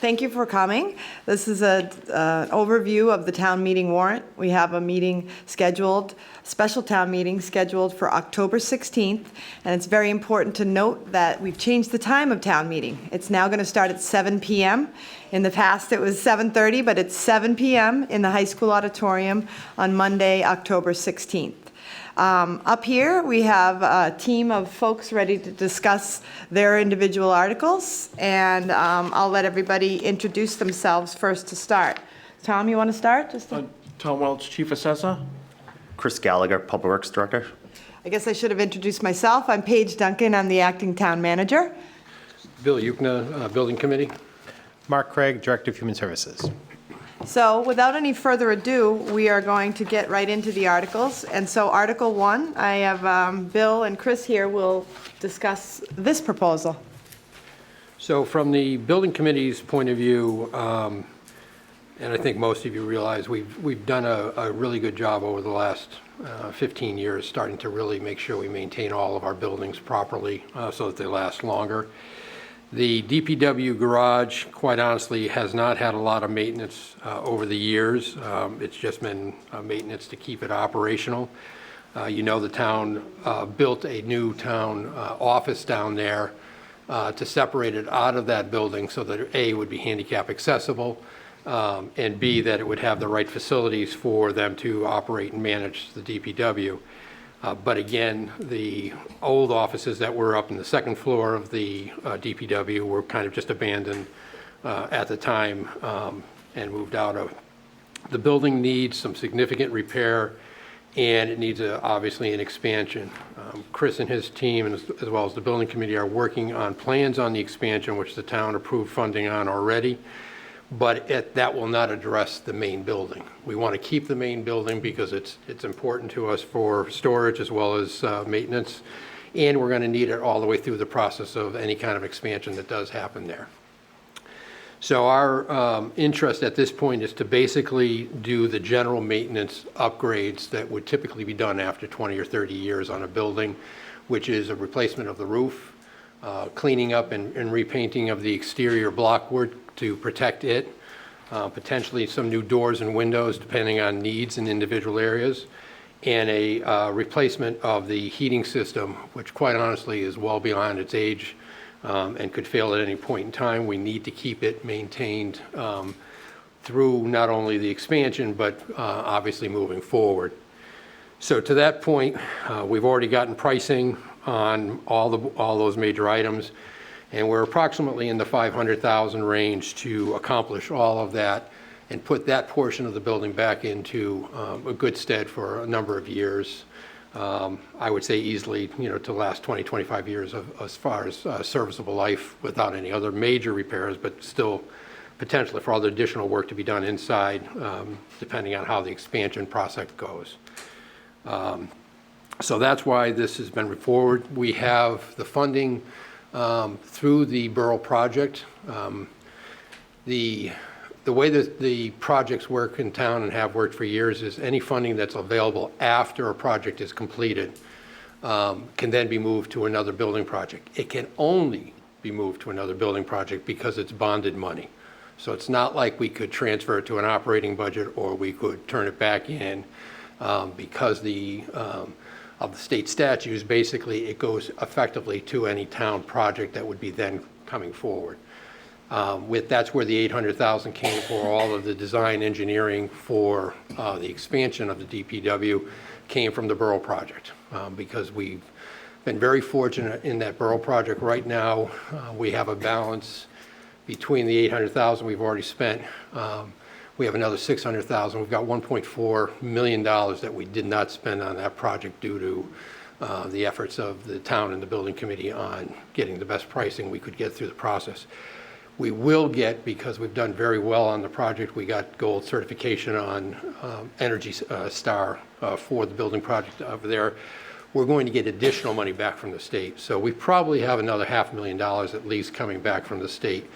Thank you for coming. This is an overview of the town meeting warrant. We have a meeting scheduled, special town meeting scheduled for October 16th, and it's very important to note that we've changed the time of town meeting. It's now going to start at 7 p.m. In the past, it was 7:30, but it's 7 p.m. in the high school auditorium on Monday, October 16th. Up here, we have a team of folks ready to discuss their individual articles, and I'll let everybody introduce themselves first to start. Tom, you want to start? Tom Welch, Chief Assessor. Chris Gallagher, Public Works Director. I guess I should have introduced myself. I'm Paige Duncan. I'm the acting town manager. Bill Yukna, Building Committee. Mark Craig, Director of Human Services. So without any further ado, we are going to get right into the articles. And so Article 1, I have Bill and Chris here will discuss this proposal. So from the Building Committee's point of view, and I think most of you realize, we've done a really good job over the last 15 years starting to really make sure we maintain all of our buildings properly so that they last longer. The DPW garage, quite honestly, has not had a lot of maintenance over the years. It's just been maintenance to keep it operational. You know, the town built a new town office down there to separate it out of that building so that A, would be handicap accessible, and B, that it would have the right facilities for them to operate and manage the DPW. But again, the old offices that were up in the second floor of the DPW were kind of just abandoned at the time and moved out of. The building needs some significant repair, and it needs obviously an expansion. Chris and his team, and as well as the Building Committee, are working on plans on the expansion, which the town approved funding on already. But that will not address the main building. We want to keep the main building because it's important to us for storage as well as maintenance, and we're going to need it all the way through the process of any kind of expansion that does happen there. So our interest at this point is to basically do the general maintenance upgrades that would typically be done after 20 or 30 years on a building, which is a replacement of the roof, cleaning up and repainting of the exterior blockwork to protect it, potentially some new doors and windows depending on needs in individual areas, and a replacement of the heating system, which quite honestly is well beyond its age and could fail at any point in time. We need to keep it maintained through not only the expansion, but obviously moving forward. So to that point, we've already gotten pricing on all those major items, and we're approximately in the $500,000 range to accomplish all of that and put that portion of the building back into a good stead for a number of years. I would say easily, to last 20, 25 years as far as serviceable life without any other major repairs, but still potentially for other additional work to be done inside, depending on how the expansion process goes. So that's why this has been forward. We have the funding through the borough project. The way that the projects work in town and have worked for years is any funding that's available after a project is completed can then be moved to another building project. It can only be moved to another building project because it's bonded money. So it's not like we could transfer it to an operating budget or we could turn it back in because of the state statutes. Basically it goes effectively to any town project that would be then coming forward. That's where the $800,000 came for all of the design engineering for the expansion of the DPW came from the borough project because we've been very fortunate in that borough project. Right now we have a balance between the $800,000 we've already spent. We have another $600,000. We've got $1.4 million that we did not spend on that project due to the efforts of the town and the building committee on getting the best pricing we could get through the process. We will get, because we've done very well on the project, we got gold certification on Energy Star for the building project over there. We're going to get additional money back from the state. So we probably have another $500,000 at least coming back from the state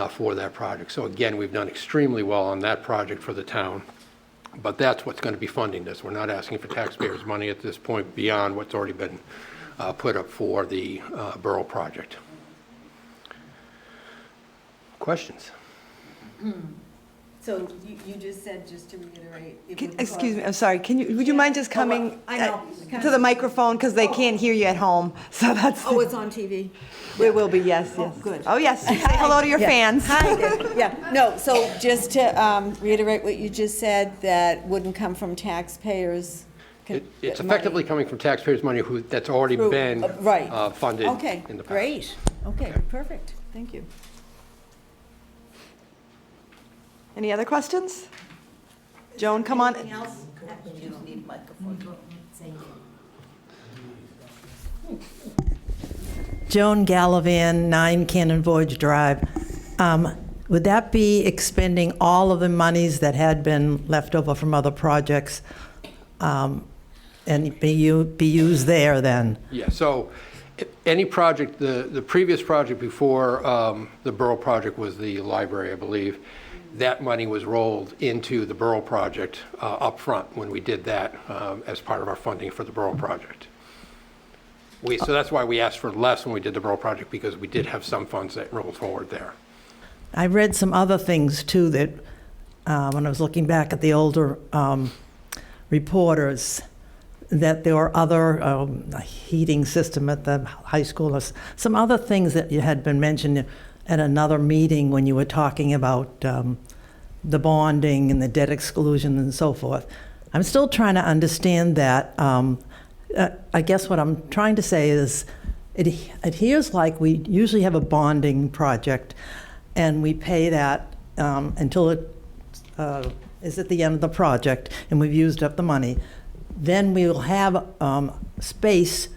for that project. So again, we've done extremely well on that project for the town, but that's what's going to be funding this. We're not asking for taxpayers' money at this point beyond what's already been put up for the borough project. Questions? So you just said, just to reiterate. it would Excuse me, cost- I'm sorry, would you mind just coming I know. to the microphone, because they can't hear you at home, so that's, Oh, it's on TV? it will be, yes, Oh, yes. good. Oh, yes, say hello to your Yeah. fans. Hi, good. Yeah, no, so just to reiterate what you just said, that wouldn't come from taxpayers. It's effectively coming from taxpayers' money that's already Through- been right. funded Okay, in the past. great. Okay, perfect. Thank you. Any other questions? Joan, come on. Anything else? You don't need a microphone. Joan Gallivan, 9 Cannon Voyage Drive. Would that be expending all of the monies that had been left over from other projects and be used there then? Yeah, so any project, the previous project before the Borough project was the library, I believe. That money was rolled into the Borough project up front when we did that as part of our funding for the Borough project. So that's why we asked for less when we did the Borough project, because we did have some funds that rolled forward there. I read some other things too that when I was looking back at the older reporters, that there were other a heating system at the high school, or some other things that you had been mentioned at another meeting when you were talking about the bonding and the debt exclusion and so forth. I'm still trying to understand that. I guess what I'm trying to say is it appears like we usually have a bonding project and we pay that until it is at the end of the project and we've used up the money. Then we will have space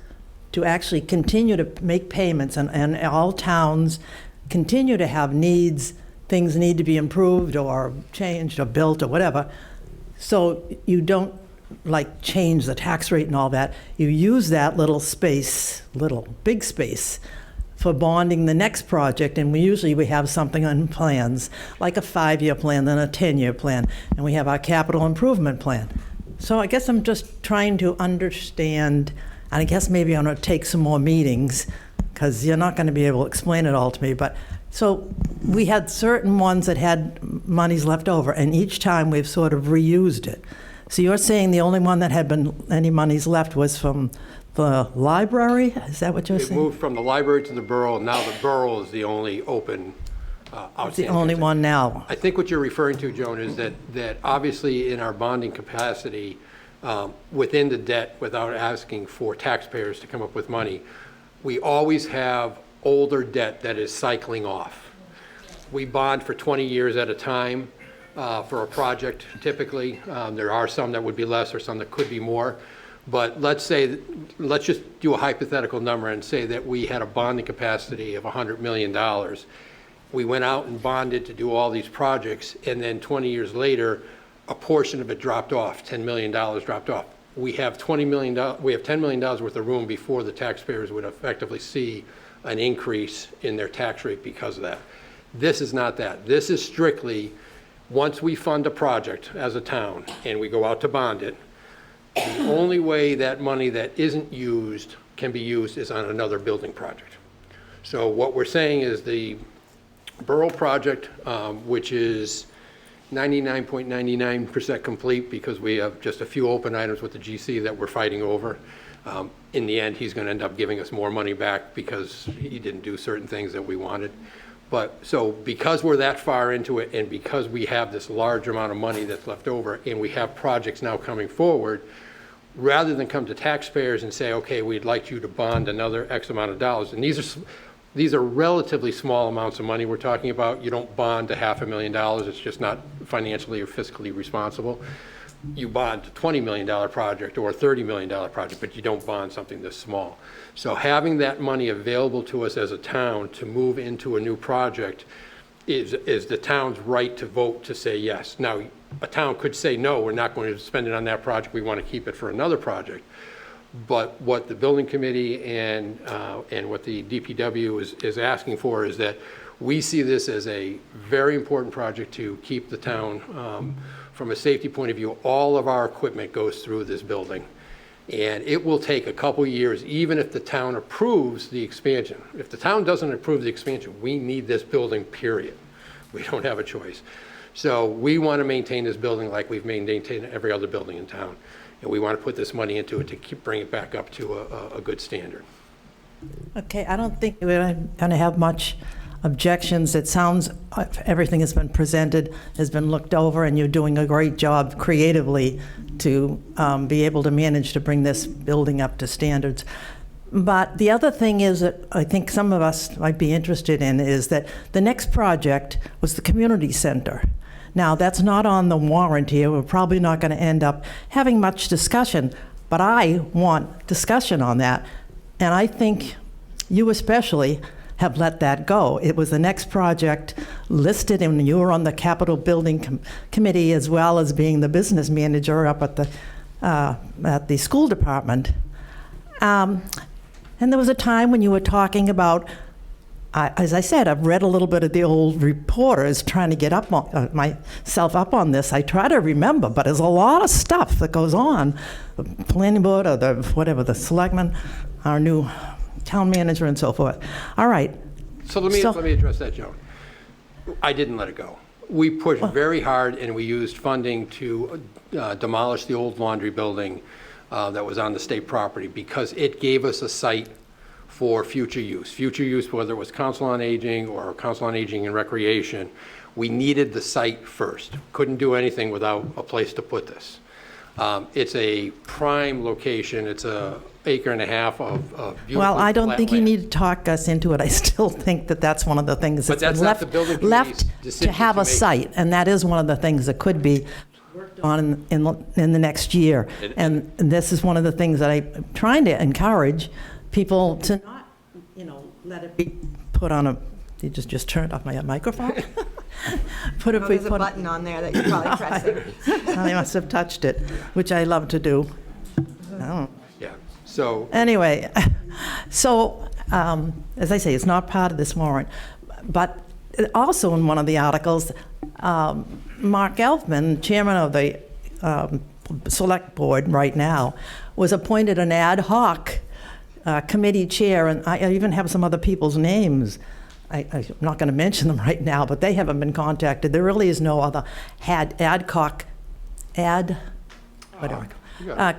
to actually continue to make payments, and all towns continue to have needs, things need to be improved or changed or built or whatever. So you don't like change the tax rate and all that. You use that little space, big space, for bonding the next project, and we have something on plans, like a 5-year plan, then a 10-year plan, and we have our capital improvement plan. So I guess I'm just trying to understand, and I guess maybe I'm going to take some more meetings, because you're not going to be able to explain it all to me, but so we had certain ones that had monies left over, and each time we've sort of reused it. So you're saying the only one that had been any monies left was from the library? Is that what you're It saying? moved from the library to the Borough, and now the Borough is the only open outstanding. It's the only one now. I think what you're referring to, Joan, is that obviously in our bonding capacity, within the debt, without asking for taxpayers to come up with money, we always have older debt that is cycling off. We bond for 20 years at a time for a project, typically. There are some that would be less or some that could be more. But let's just do a hypothetical number and say that we had a bonding capacity of $100 million. We went out and bonded to do all these projects, and then 20 years later, a portion of it dropped off, $10 million dropped off. We have $10 million worth of room before the taxpayers would effectively see an increase in their tax rate because of that. This is not that. This is strictly, once we fund a project as a town and we go out to bond it, the only way that money that isn't used can be used is on another building project. So what we're saying is the Borough project, which is 99.99% complete because we have just a few open items with the GC that we're fighting over. In the end, he's going to end up giving us more money back because he didn't do certain things that we wanted. But so because we're that far into it and because we have this large amount of money that's left over and we have projects now coming forward, rather than come to taxpayers and say, okay, we'd like you to bond another X amount of dollars, and these are relatively small amounts of money we're talking about. You don't bond to $500,000. It's just not financially or fiscally responsible. You bond a $20 million project or a $30 million project, but you don't bond something this small. So having that money available to us as a town to move into a new project is the town's right to vote to say yes. Now, a town could say, no, we're not going to spend it on that project. We want to keep it for another project. But what the building committee and what the DPW is asking for is that we see this as a very important project to keep the town from a safety point of view. All of our equipment goes through this building, and it will take a couple years, even if the town approves the expansion. If the town doesn't approve the expansion, we need this building, period. We don't have a choice. So we want to maintain this building like we've maintained every other building in town. And we want to put this money into it to bring it back up to a good standard. Okay, I don't think we're going to have much objections. It sounds, everything has been presented, has been looked over, and you're doing a great job creatively to be able to manage to bring this building up to standards. But the other thing is that I think some of us might be interested in is that the next project was the community center. Now, that's not on the warrant here. We're probably not going to end up having much discussion, but I want discussion on that. And I think you especially have let that go. It was the next project listed, and you were on the Capital Building Committee as well as being the business manager up at the school department. And there was a time when you were talking about, as I said, I've read a little bit of the old reporters trying to get up on, myself up on this. I try to remember, but there's a lot of stuff that goes on. The planning board or the selectmen, our new town manager and so forth. All right. So let me address that, Joan. I didn't let it go. We pushed very hard, and we used funding to demolish the old laundry building that was on the state property because it gave us a site for future use. Future use, whether it was Council on Aging or Council on Aging and Recreation, we needed the site first. Couldn't do anything without a place to put this. It's a prime location. It's a acre and a half of beautiful Well, I don't flat think you land. need to talk us into it. I still think that that's one of the things But that's that's been not the building committee's left to decision have to a make. site, and that is one of the things that could be worked on in the next year. And this is one of the things that I'm trying to encourage people to not, let it be put on a. You just turned off my microphone. There's a button on there that you're probably pressing. I must have touched it, which I love to do. Oh. Yeah. So Anyway, so as I say, it's not part of this warrant, but also in one of the articles, Mark Elfman, chairman of the select board right now, was appointed an ad hoc committee chair, and I even have some other people's names. I'm not going to mention them right now, but they haven't been contacted. There really is no other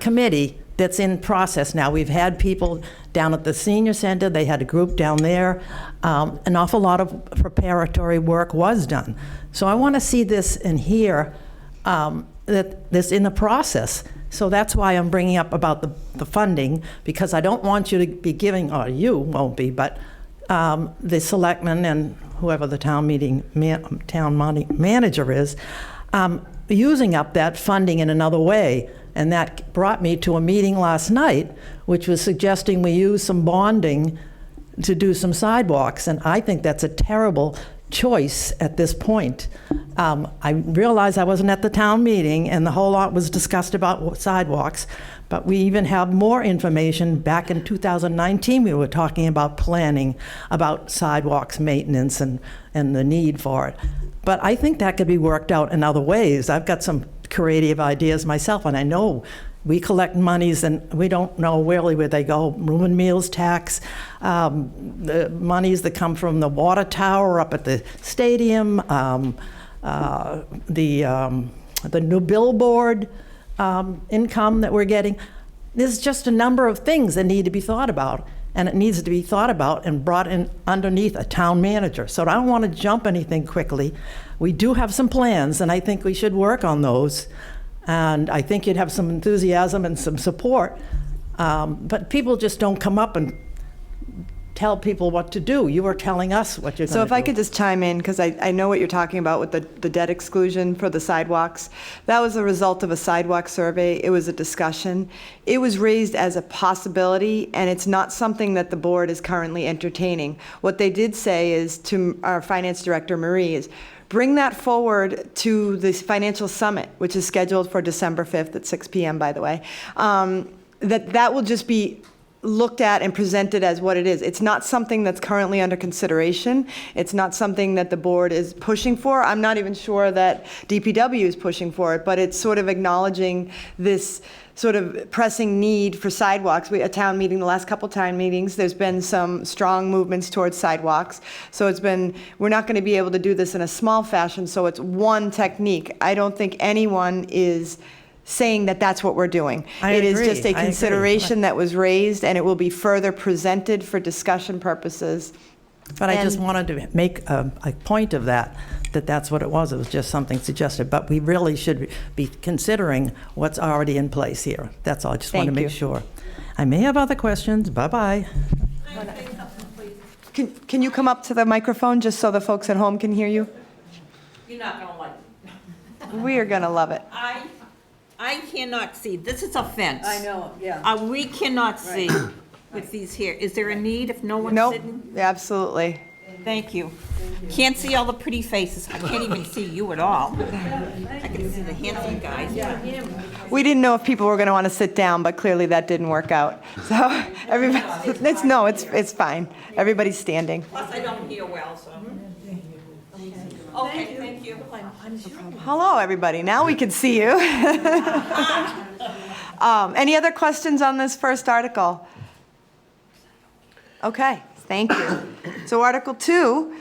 committee that's in process now. We've had people down at the senior center. They had a group down there. An awful lot of preparatory work was done. So I want to see this and hear that this in the process. So that's why I'm bringing up about the funding, because I don't want you to be giving, or you won't be, but the selectmen and whoever the town manager is, using up that funding in another way. And that brought me to a meeting last night, which was suggesting we use some bonding to do some sidewalks. And I think that's a terrible choice at this point. I realize I wasn't at the town meeting and the whole lot was discussed about sidewalks, but we even have more information. Back in 2019, we were talking about planning, about sidewalks maintenance and the need for it. But I think that could be worked out in other ways. I've got some creative ideas myself, and I know we collect monies and we don't know really where they go. Room and meals tax, the monies that come from the water tower up at the stadium, the new billboard income that we're getting. There's just a number of things that need to be thought about, and it needs to be thought about and brought in underneath a town manager. So I don't want to jump anything quickly. We do have some plans, and I think we should work on those. And I think you'd have some enthusiasm and some support. But people just don't come up and tell people what to do. You were telling us what you're going to do. So if I could just chime in, because I know what you're talking about with the debt exclusion for the sidewalks. That was a result of a sidewalk survey. It was a discussion. It was raised as a possibility, and it's not something that the board is currently entertaining. What they did say is to our finance director, Marie, is bring that forward to the financial summit, which is scheduled for December 5th at 6 p.m., by the way. That will just be looked at and presented as what it is. It's not something that's currently under consideration. It's not something that the board is pushing for. I'm not even sure that DPW is pushing for it, but it's sort of acknowledging this sort of pressing need for sidewalks. A town meeting, the last couple town meetings, there's been some strong movements towards sidewalks. So we're not going to be able to do this in a small fashion, so it's one technique. I don't think anyone is saying that that's what we're doing. It is just a consideration that was raised, and it will be further presented for discussion purposes. But I just wanted to make a point of that, that's what it was. It was just something suggested. But we really should be considering what's already in place here. That's all. I just want to Thank make you. sure. I may have other questions. Bye-bye. Can you come up to the microphone just so the folks at home can hear you? You're not gonna like it. We are going to love it. I cannot see. This is a fence. I know, yeah. We cannot see with these here. Is there a need if no one's Nope, sitting? absolutely. Thank you. Can't see all the pretty faces. I can't even see you at all. I can see the handsome guys. We didn't know if people were going to want to sit down, but clearly that didn't work out. So everybody, it's fine. Everybody's standing. Plus, I don't hear well, so. Okay, thank you. Hello, everybody. Now we can see you. Any other questions on this first article? Okay, thank you. So Article 2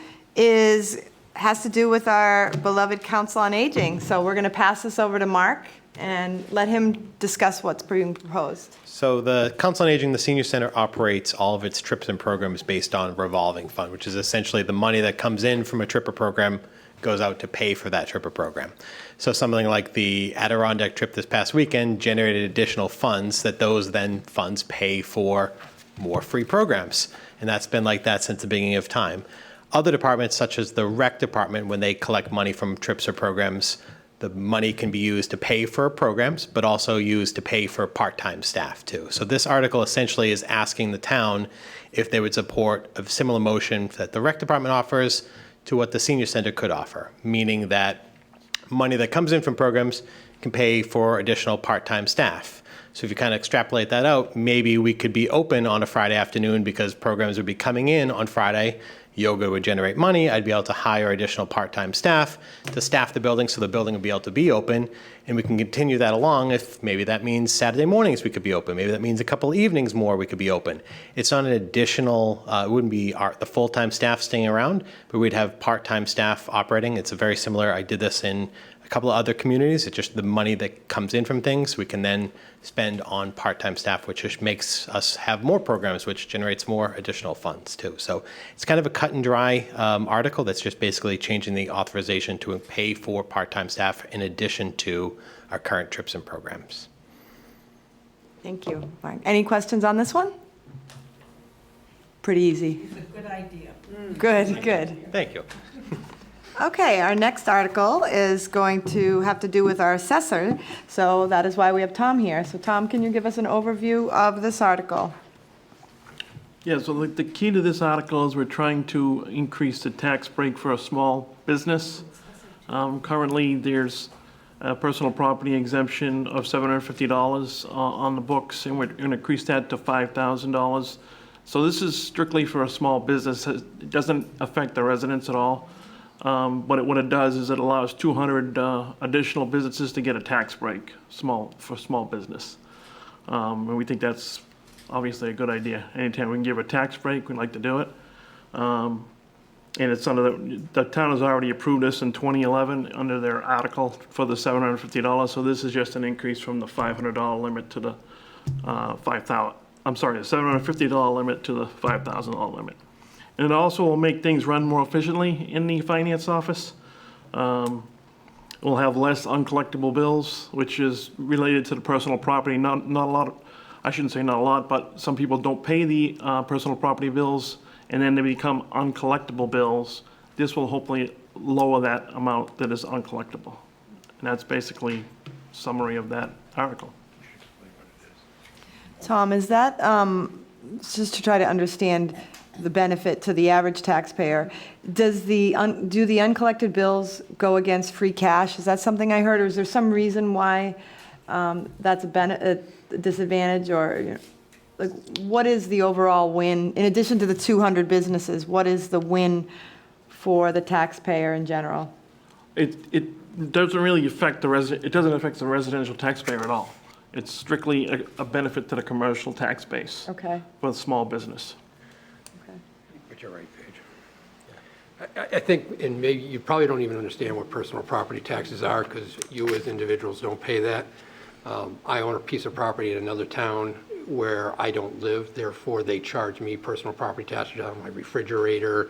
has to do with our beloved Council on Aging. So we're going to pass this over to Mark and let him discuss what's being proposed. So the Council on Aging, the Senior Center, operates all of its trips and programs based on revolving fund, which is essentially the money that comes in from a tripper program goes out to pay for that tripper program. So something like the Adirondack trip this past weekend generated additional funds that those then funds pay for more free programs. And that's been like that since the beginning of time. Other departments, such as the rec department, when they collect money from trips or programs, the money can be used to pay for programs, but also used to pay for part-time staff too. So this article essentially is asking the town if they would support a similar motion that the rec department offers to what the senior center could offer, meaning that money that comes in from programs can pay for additional part-time staff. So if you kind of extrapolate that out, maybe we could be open on a Friday afternoon because programs would be coming in on Friday. Yoga would generate money. I'd be able to hire additional part-time staff to staff the building so the building would be able to be open. And we can continue that along if maybe that means Saturday mornings we could be open. Maybe that means a couple evenings more we could be open. It's not an additional, it wouldn't be the full-time staff staying around, but we'd have part-time staff operating. It's a very similar, I did this in a couple of other communities. It's just the money that comes in from things we can then spend on part-time staff, which just makes us have more programs, which generates more additional funds too. So it's kind of a cut and dry article that's just basically changing the authorization to pay for part-time staff in addition to our current trips and programs. Thank you, Mark. Any questions on this one? Pretty easy. It's a good idea. Good, good. Thank you. Okay, our next article is going to have to do with our assessor, so that is why we have Tom here. So Tom, can you give us an overview of this article? Yeah, so the key to this article is we're trying to increase the tax break for a small business. Currently, there's a personal property exemption of $750 on the books, and we're going to increase that to $5,000. So this is strictly for a small business. It doesn't affect the residents at all. But what it does is it allows 200 additional businesses to get a tax break, for small business. And we think that's obviously a good idea. Anytime we can give a tax break, we'd like to do it. And it's under the town has already approved this in 2011 under their article for the $750. So this is just an increase from the $500 limit to the the $750 limit to the $5,000 limit. And it also will make things run more efficiently in the finance office. We'll have less uncollectible bills, which is related to the personal property. Not a lot, I shouldn't say not a lot, but some people don't pay the personal property bills, and then they become uncollectible bills. This will hopefully lower that amount that is uncollectible. And that's basically a summary of that article. Tom, is that, just to try to understand the benefit to the average taxpayer, do the uncollected bills go against free cash? Is that something I heard, or is there some reason why that's a disadvantage, or? like, what is the overall win, in addition to the 200 businesses, what is the win for the taxpayer in general? It doesn't really affect it doesn't affect the residential taxpayer at all. It's strictly a benefit to the commercial tax base Okay. for the small business. But you're right, Paige. I think, and maybe you probably don't even understand what personal property taxes are because you as individuals don't pay that. I own a piece of property in another town where I don't live, therefore they charge me personal property taxes on my refrigerator,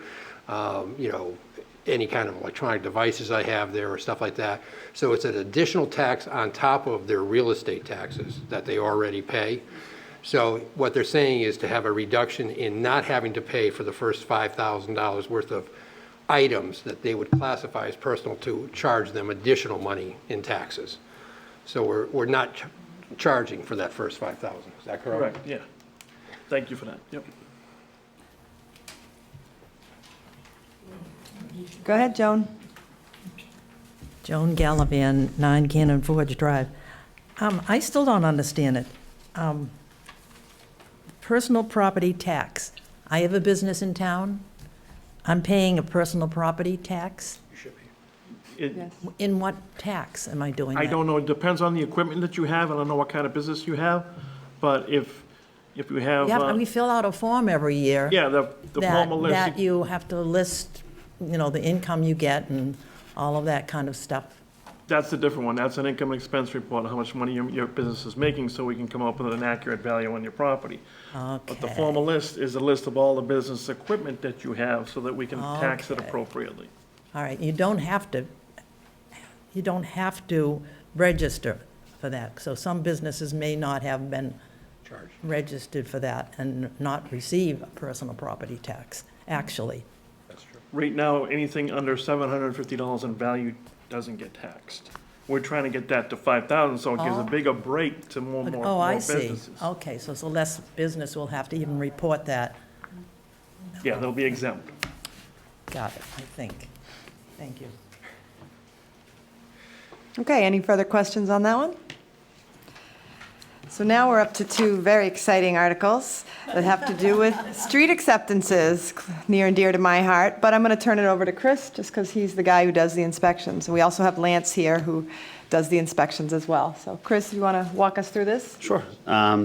any kind of electronic devices I have there or stuff like that. So it's an additional tax on top of their real estate taxes that they already pay. So what they're saying is to have a reduction in not having to pay for the first $5,000 worth of items that they would classify as personal to charge them additional money in taxes. So we're not charging for that first $5,000, is that correct? Correct, yeah. Thank you for that, yep. Go ahead, Joan. Joan Gallivan, 9 Cannon Forge Drive. I still don't understand it. Personal property tax. I have a business in town. I'm paying a personal property tax. You should be. In what tax am I doing that? I don't know, it depends on the equipment that you have, I don't know what kind of business you have, but if you have. We fill out a form every year. Yeah, the formal list. That you have to list, the income you get and all of that kind of stuff. That's a different one. That's an income and expense report, how much money your business is making, so we can come up with an accurate value on your property. But the Okay. formal list is a list of all the business equipment that you have, so that we can tax it Okay. appropriately. All right, you don't have to register for that. So some businesses may not have been Charged. registered for that and not receive a personal property tax, actually. That's true. Right now, anything under $750 in value doesn't get taxed. We're trying to get that to 5,000, so it gives a bigger break to more Oh, I businesses. see. Okay, so less business will have to even report that. Yeah, they'll be exempt. Got it, I think. Thank you. Okay, any further questions on that one? So now we're up to two very exciting articles that have to do with street acceptances, near and dear to my heart. But I'm going to turn it over to Chris, just because he's the guy who does the inspections. And we also have Lance here, who does the inspections as well. So Chris, you want to walk us through this? Sure.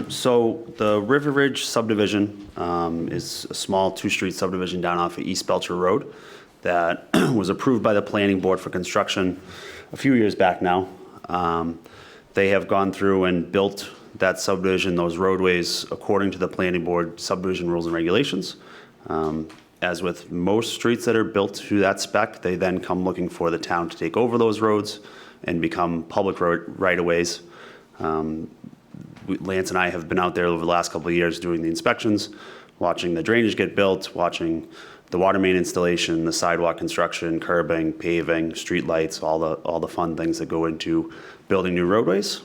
So the River Ridge subdivision is a small two-street subdivision down off of East Belcher Road that was approved by the planning board for construction a few years back now. They have gone through and built that subdivision, those roadways, according to the planning board subdivision rules and regulations. As with most streets that are built to that spec, they then come looking for the town to take over those roads and become public road right-of-ways. Lance and I have been out there over the last couple of years doing the inspections, watching the drainage get built, watching the water main installation, the sidewalk construction, curbing, paving, street lights, all the fun things that go into building new roadways.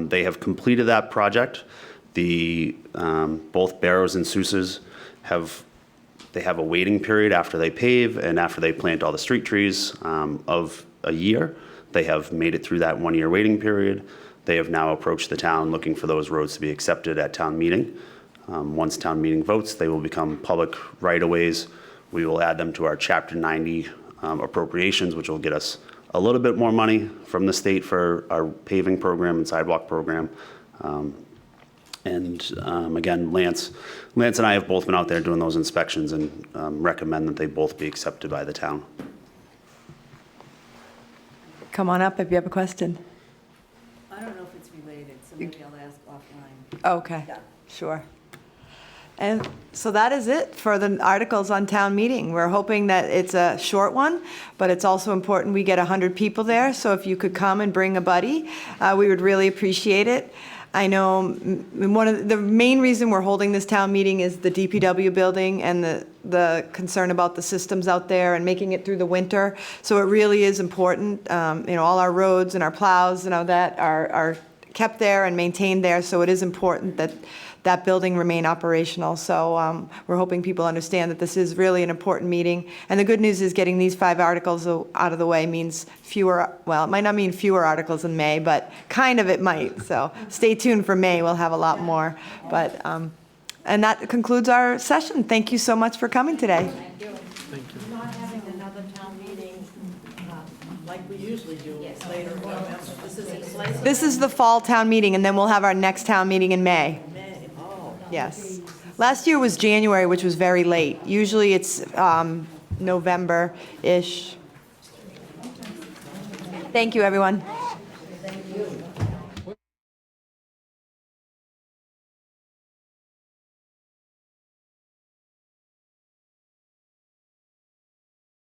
They have completed that project. Both Barrows and Sousa's have a waiting period after they pave and after they plant all the street trees of a year. They have made it through that 1-year waiting period. They have now approached the town looking for those roads to be accepted at town meeting. Once town meeting votes, they will become public right-of-ways. We will add them to our Chapter 90 appropriations, which will get us a little bit more money from the state for our paving program and sidewalk program. Again, Lance and I have both been out there doing those inspections and recommend that they both be accepted by the town. Come on up if you have a question. I don't know if it's related, so maybe I'll ask offline. Okay, Yeah. sure. And so that is it for the articles on town meeting. We're hoping that it's a short one, but it's also important we get 100 people there. So if you could come and bring a buddy, we would really appreciate it. I know one of the main reason we're holding this town meeting is the DPW building and the concern about the systems out there and making it through the winter. So it really is important. All our roads and our plows and all that are kept there and maintained there. So it is important that that building remain operational. So we're hoping people understand that this is really an important meeting. And the good news is getting these 5 articles out of the way means fewer, well, it might not mean fewer articles in May, but kind of it might. So stay tuned for May, we'll have a lot more. But And that concludes our session. Thank you so much for coming today. Not having another town meeting like we usually do later in November. This is in place of This is the fall town meeting, and then we'll have our next town meeting in May. May. Oh. Yes. Last year was January, which was very late. Usually it's November-ish. Thank you, everyone. Thank you.